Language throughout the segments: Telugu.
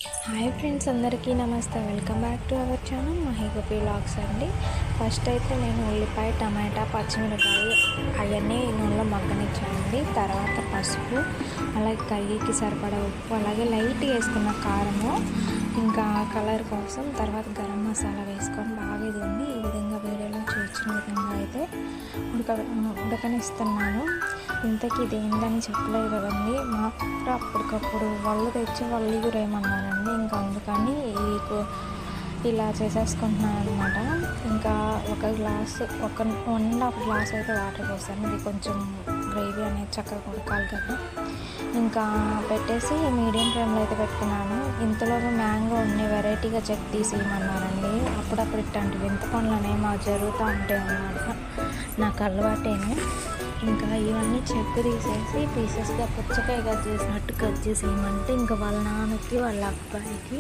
హాయ్ ఫ్రెండ్స్, అందరికీ నమస్తే. Welcome back to our channel Mahi Gopi vlogs అండి. ఫస్ట్ అయితే నేను ఉల్లిపాయ, టమాటా, పచ్చిమిరపకాయ అవన్నీ నూనెలో మగ్గనిచ్చానండి. తర్వాత పసుపు, అలాగే కర్రీకి సరిపడా ఉప్పు, అలాగే లైట్ వేసుకున్న కారము, ఇంకా కలర్ కోసం తర్వాత గరం మసాలా వేసుకొని బాగా ఇది ఉంది ఈ విధంగా వీడియోలో చూసిన విధంగా అయితే ఉడకనిస్తున్నాను. ఇంతకీ ఇది ఏందని చెప్పలేదు కదండి. మా అప్పటికప్పుడు వాళ్ళు తెచ్చి వాళ్ళు గురేమన్నారండి. ఇంకా అందుకని ఇలా చేసేసుకుంటున్నాను అనమాట. ఇంకా ఒక గ్లాస్, 1.5 గ్లాస్ అయితే వాటర్ పోస్తాను. ఇది కొంచెం గ్రేవీ అనేది చక్కగా ఉడకాలి కదా. ఇంకా పెట్టేసి మీడియం ఫ్లేమ్లో అయితే పెట్టుకున్నాను. ఇంతలోనే మ్యాంగో అన్ని వెరైటీగా చెక్ తీసి ఇవ్వమన్నారండి. అప్పుడప్పుడు ఇట్లాంటి వింత పనులు అనేవి మాకు జరుగుతూ ఉంటాయి అన్నమాట. నాకు అలవాటేనే. ఇంకా ఇవన్నీ చెక్కు తీసేసి పీసెస్గా పుచ్చకాయ కట్ చేసినట్టు కట్ చేసి ఇవ్వమంటే ఇంకా వాళ్ళ నాన్నకి, వాళ్ళ అబ్బాయికి,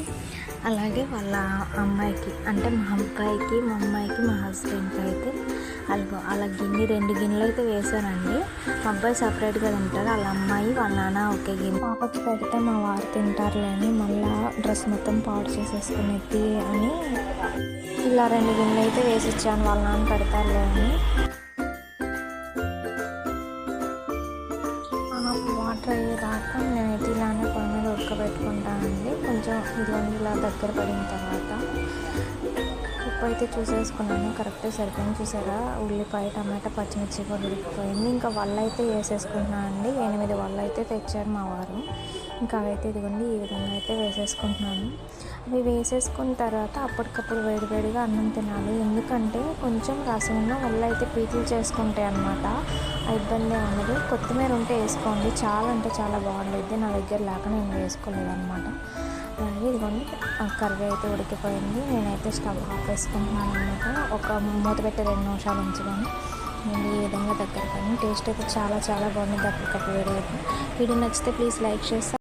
అలాగే వాళ్ళ అమ్మాయికి, అంటే మా అబ్బాయికి, మా అమ్మాయికి, మా హస్బెండ్కి అయితే అలా 2 గిన్నెలు అయితే వేసానండి. మా అబ్బాయి సపరేట్గా తింటారు, వాళ్ళ అమ్మాయి వాళ్ళ నాన్న ఒకే గిన్నె. పాపకి పెడితే మా వారు తింటారులే అని మళ్ళీ డ్రెస్ మొత్తం పాడు చేసేసుకునేది అని ఇలా 2 గిన్నెలు అయితే వేసిచ్చాను, వాళ్ళ నాన్న పెడతారులే అని. వాటర్ అయ్యేదాకా నేనైతే ఇలానే పొయ్యి మీద ఉడకబెట్టుకుంటానండి. కొంచెం ఇదిగోండి ఇలా దగ్గర పడిన తర్వాత ఉప్పు అయితే చూసేసుకున్నాను, కరెక్ట్గా సరిపోయింది. చూసారా, ఉల్లిపాయ, టమాటా, పచ్చిమిర్చి కూడా ఉడికిపోయింది. ఇంకా అయితే వేసేసుకుంటున్నానండి. 8 వళ్ళు అయితే తెచ్చారు మా వారు. ఇంకా అవైతే ఇదిగోండి ఈ విధంగా అయితే వేసేసుకుంటున్నాను. అవి వేసేసుకున్న తర్వాత అప్పటికప్పుడు వేడివేడిగా అన్నం తినాలి. ఎందుకంటే కొంచెం రసం ఉన్న వల్ల అయితే పీచులు చేసుకుంటాయి అన్నమాట. ఆ ఇబ్బంది ఉండదు. కొత్తిమీర ఉంటే వేసుకోండి, చాలా అంటే చాలా బాగుంటుంది. నా దగ్గర లేక నేను వేసుకోలేదు అనమాట. అలాగే ఇదిగోండి కర్రీ అయితే ఉడికిపోయింది. నేనైతే స్టవ్ ఆఫ్ వేసుకుంటున్నాను అనమాట. ఒక మూత పెట్టి 2 నిమిషాలు ఉంచుకొని నేను ఈ విధంగా దగ్గర పని టేస్ట్ అయితే చాలా చాలా బాగుంది. అప్పటికప్పుడు వీడియో నచ్చితే ప్లీజ్ లైక్ చేస్తాను.